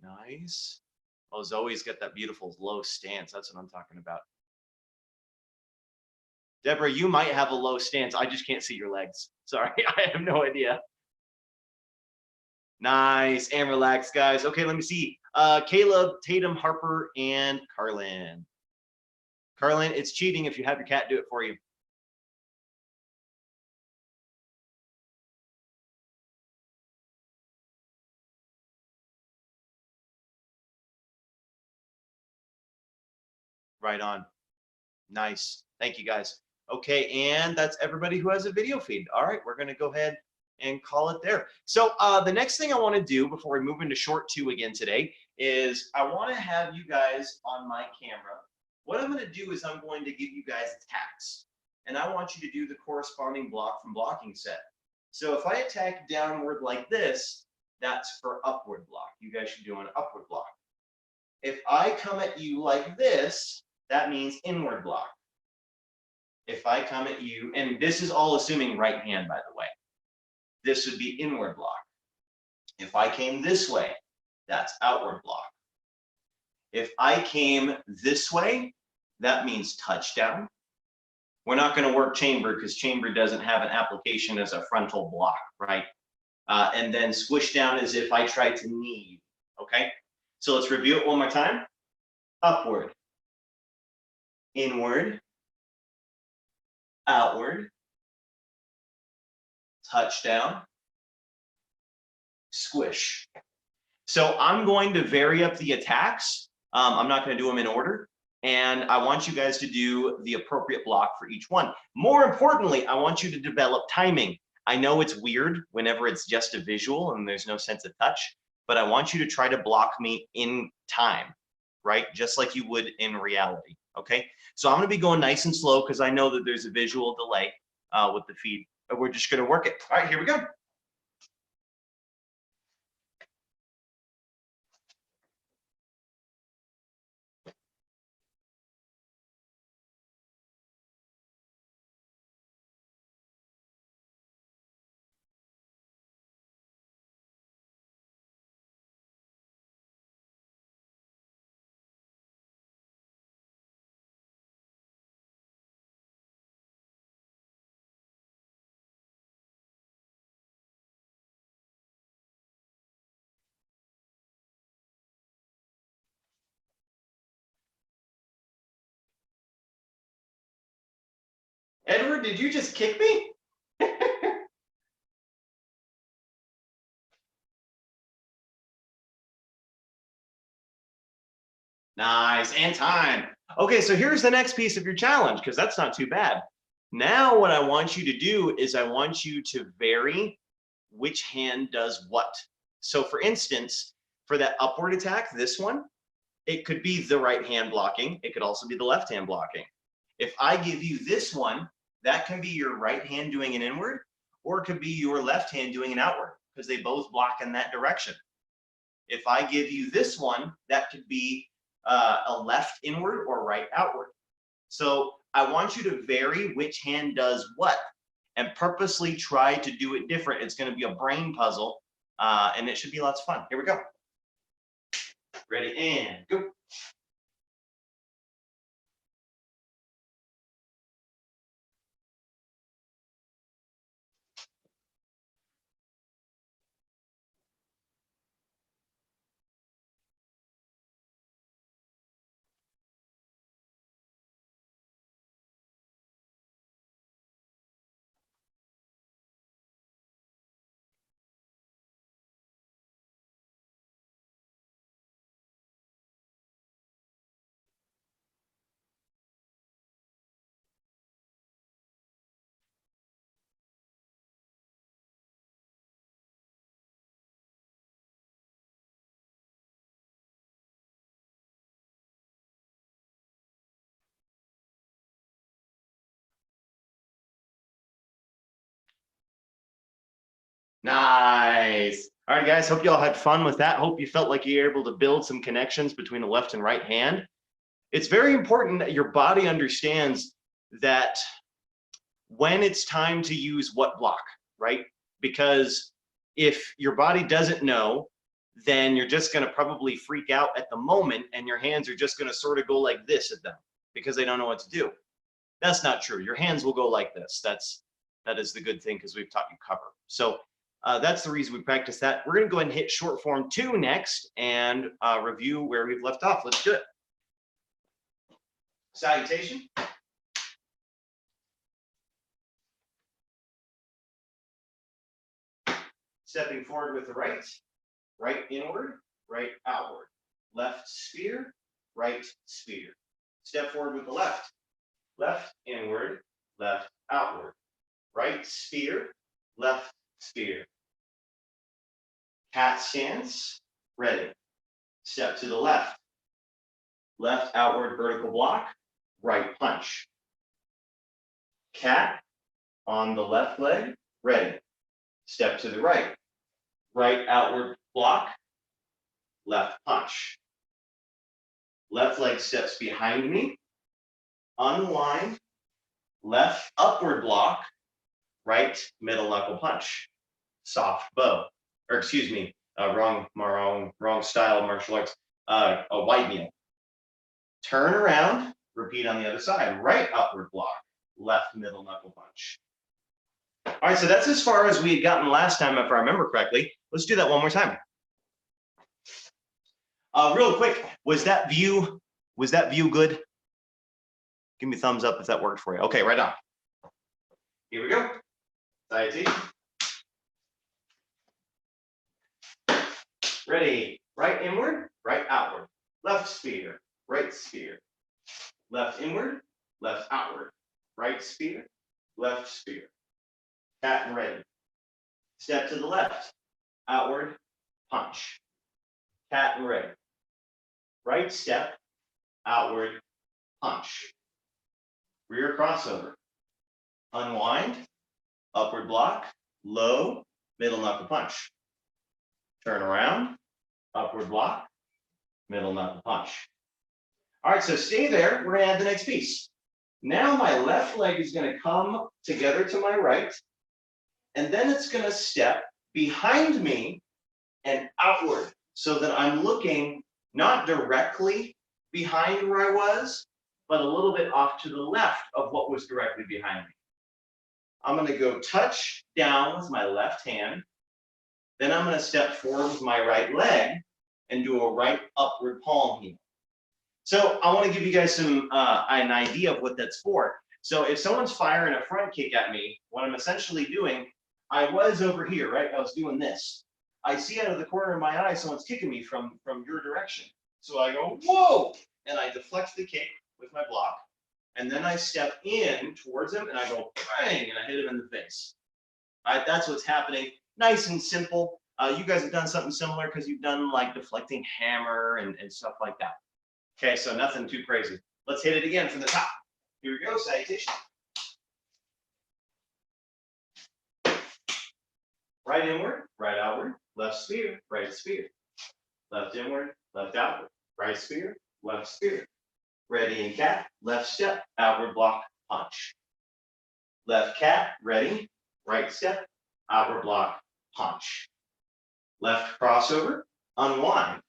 Nice. Oh, Zoe's got that beautiful low stance. That's what I'm talking about. Deborah, you might have a low stance. I just can't see your legs. Sorry, I have no idea. Nice and relaxed, guys. Okay, let me see. Caleb, Tatum, Harper, and Carlin. Carlin, it's cheating if you have your cat do it for you. Right on. Nice. Thank you, guys. Okay, and that's everybody who has a video feed. All right, we're going to go ahead and call it there. So the next thing I want to do before we move into short 2 again today is I want to have you guys on my camera. What I'm going to do is I'm going to give you guys attacks, and I want you to do the corresponding block from blocking set. So if I attack downward like this, that's for upward block. You guys should do an upward block. If I come at you like this, that means inward block. If I come at you, and this is all assuming right hand, by the way, this would be inward block. If I came this way, that's outward block. If I came this way, that means touchdown. We're not going to work chamber because chamber doesn't have an application as a frontal block, right? And then squish down as if I tried to knee, okay? So let's review it one more time. Upward, inward, outward, touchdown, squish. So I'm going to vary up the attacks. I'm not going to do them in order. And I want you guys to do the appropriate block for each one. More importantly, I want you to develop timing. I know it's weird whenever it's just a visual and there's no sense of touch, but I want you to try to block me in time, right? Just like you would in reality, okay? So I'm gonna be going nice and slow because I know that there's a visual delay with the feed. But we're just gonna work it. All right, here we go. Amber, did you just kick me? Nice, and time. Okay, so here's the next piece of your challenge, because that's not too bad. Now what I want you to do is I want you to vary which hand does what. So for instance, for that upward attack, this one, it could be the right hand blocking. It could also be the left hand blocking. If I give you this one, that can be your right hand doing an inward, or it could be your left hand doing an outward, because they both block in that direction. If I give you this one, that could be a left inward or right outward. So I want you to vary which hand does what and purposely try to do it different. It's going to be a brain puzzle and it should be lots of fun. Here we go. Ready and go. Nice. All right, guys, hope you all had fun with that. Hope you felt like you were able to build some connections between the left and right hand. It's very important that your body understands that when it's time to use what block, right? Because if your body doesn't know, then you're just going to probably freak out at the moment and your hands are just going to sort of go like this at them because they don't know what to do. That's not true. Your hands will go like this. That is the good thing because we've taught you cover. So that's the reason we practice that. We're going to go ahead and hit short form 2 next and review where we've left off. Let's do it. Salutation. Stepping forward with the right, right inward, right outward. Left spear, right spear. Step forward with the left, left inward, left outward. Right spear, left spear. Cat stance, ready. Step to the left. Left outward vertical block, right punch. Cat on the left leg, ready. Step to the right. Right outward block, left punch. Left leg steps behind me. Unwind. Left upward block, right middle knuckle punch. Soft bow. Or excuse me, wrong style of martial arts. A white kneel. Turn around, repeat on the other side. Right upward block, left middle knuckle punch. All right, so that's as far as we had gotten last time, if I remember correctly. Let's do that one more time. Real quick, was that view good? Give me a thumbs up if that worked for you. Okay, right on. Here we go. Salutation. Ready, right inward, right outward. Left spear, right spear. Left inward, left outward. Right spear, left spear. Cat and ready. Step to the left, outward, punch. Cat and ready. Right step, outward, punch. Rear crossover. Unwind, upward block, low, middle knuckle punch. Turn around, upward block, middle knuckle punch. All right, so stay there. We're gonna add the next piece. Now my left leg is gonna come together to my right, and then it's gonna step behind me and outward so that I'm looking not directly behind where I was, but a little bit off to the left of what was directly behind me. I'm going to go touch down with my left hand. Then I'm going to step forward with my right leg and do a right upward palm heel. So I want to give you guys some an idea of what that's for. So if someone's firing a front kick at me, what I'm essentially doing, I was over here, right? I was doing this. I see out of the corner of my eye someone's kicking me from your direction. So I go, whoa, and I deflect the kick with my block. And then I step in towards him and I go, bang, and I hit him in the face. All right, that's what's happening. Nice and simple. You guys have done something similar because you've done like deflecting hammer and stuff like that. Okay, so nothing too crazy. Let's hit it again from the top. Here we go, salutation. Right inward, right outward, left spear, right spear. Left inward, left outward, right spear, left spear. Ready and cat, left step, outward block, punch. Left cat, ready, right step, outward block, punch. Left crossover, unwind,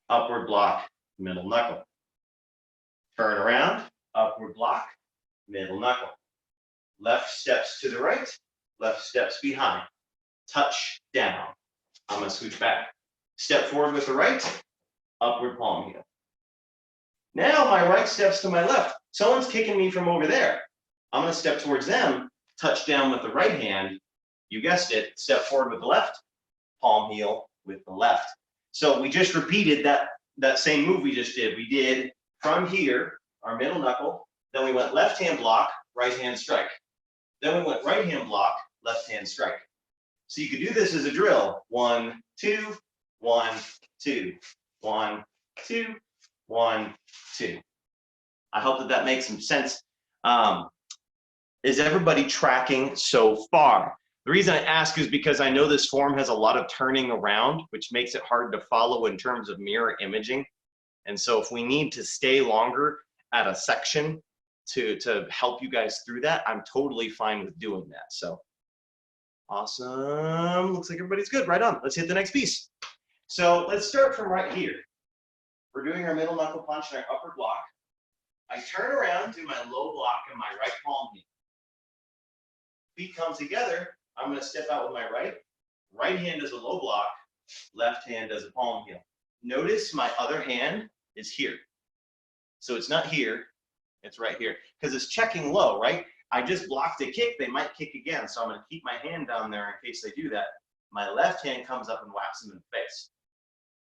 upward block, middle knuckle. Turn around, upward block, middle knuckle. Left steps to the right, left steps behind. Touch down. I'm gonna switch back. Step forward with the right, upward palm heel. Now my right steps to my left. Someone's kicking me from over there. I'm gonna step towards them, touch down with the right hand. You guessed it, step forward with the left, palm heel with the left. So we just repeated that same move we just did. We did from here, our middle knuckle, then we went left hand block, right hand strike. Then we went right hand block, left hand strike. So you could do this as a drill. 1, 2, 1, 2, 1, 2, 1, 2. I hope that makes some sense. Is everybody tracking so far? The reason I ask is because I know this form has a lot of turning around, which makes it hard to follow in terms of mirror imaging. And so if we need to stay longer at a section to help you guys through that, I'm totally fine with doing that. So awesome. Looks like everybody's good. Right on. Let's hit the next piece. So let's start from right here. We're doing our middle knuckle punch and our upper block. I turn around, do my low block and my right palm heel. Feet come together. I'm going to step out with my right. Right hand does a low block. Left hand does a palm heel. Notice my other hand is here. So it's not here. It's right here. Because it's checking low, right? I just blocked a kick. They might kick again. So I'm going to keep my hand down there in case they do that. My left hand comes up and whacks them in the face.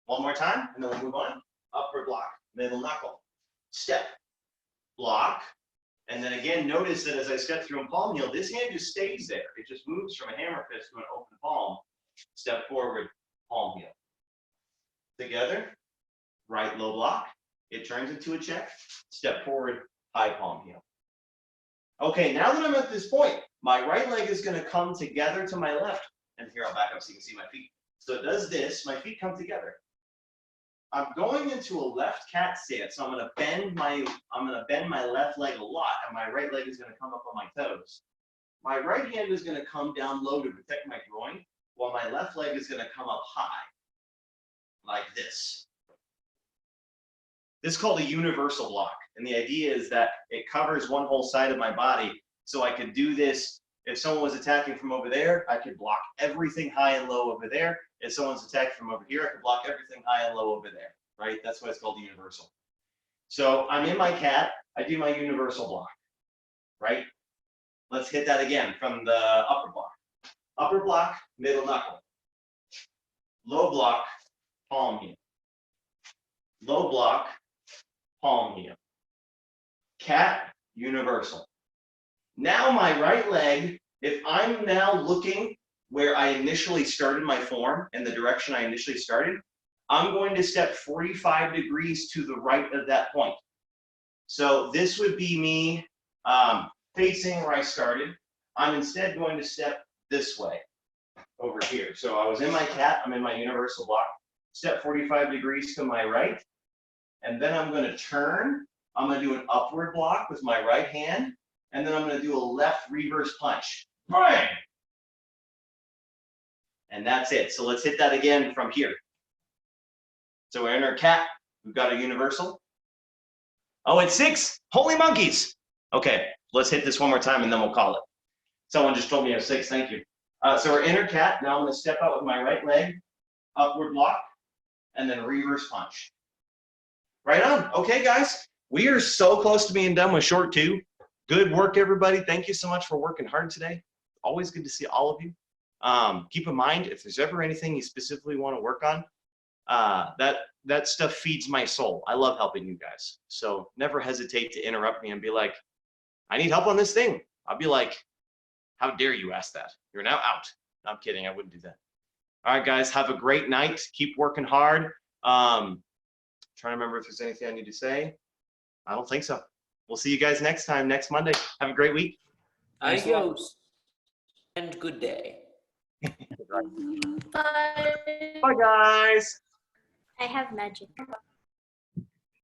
One more time, and then we'll move on. Upper block, middle knuckle. Step, block. And then again, notice that as I step through and palm heel, this hand just stays there. It just moves from a hammer fist to an open palm. Step forward, palm heel. Together, right low block. It turns into a check. Step forward, high palm heel. Okay, now that I'm at this point, my right leg is going to come together to my left. And here, I'll back up so you can see my feet. So it does this. My feet come together. I'm going into a left cat stance, so I'm going to bend my left leg a lot, and my right leg is going to come up on my toes. My right hand is going to come down low to protect my groin, while my left leg is going to come up high, like this. This is called a universal block, and the idea is that it covers one whole side of my body, so I could do this. If someone was attacking from over there, I could block everything high and low over there. If someone's attacking from over here, I could block everything high and low over there, right? That's why it's called universal. So I'm in my cat, I do my universal block, right? Let's hit that again from the upper block. Upper block, middle knuckle. Low block, palm heel. Low block, palm heel. Cat, universal. Now my right leg, if I'm now looking where I initially started my form and the direction I initially started, I'm going to step 45 degrees to the right of that point. So this would be me facing where I started. I'm instead going to step this way over here. So I was in my cat, I'm in my universal block, step 45 degrees to my right, and then I'm going to turn. I'm going to do an upward block with my right hand, and then I'm going to do a left reverse punch. Bang! And that's it. So let's hit that again from here. So we're in our cat. We've got a universal. Oh, it's 6. Holy monkeys. Okay, let's hit this one more time and then we'll call it. Someone just told me I have 6. Thank you. So we're in our cat. Now I'm going to step out with my right leg, upward block, and then reverse punch. Right on. Okay, guys. We are so close to being done with short 2. Good work, everybody. Thank you so much for working hard today. Always good to see all of you. Keep in mind, if there's ever anything you specifically want to work on, that stuff feeds my soul. I love helping you guys. So never hesitate to interrupt me and be like, I need help on this thing. I'll be like, how dare you ask that? You're now out. No, I'm kidding. I wouldn't do that. All right, guys, have a great night. Keep working hard. Trying to remember if there's anything I need to say. I don't think so. We'll see you guys next time, next Monday. Have a great week. Adios and good day. Bye. Bye, guys. I have magic.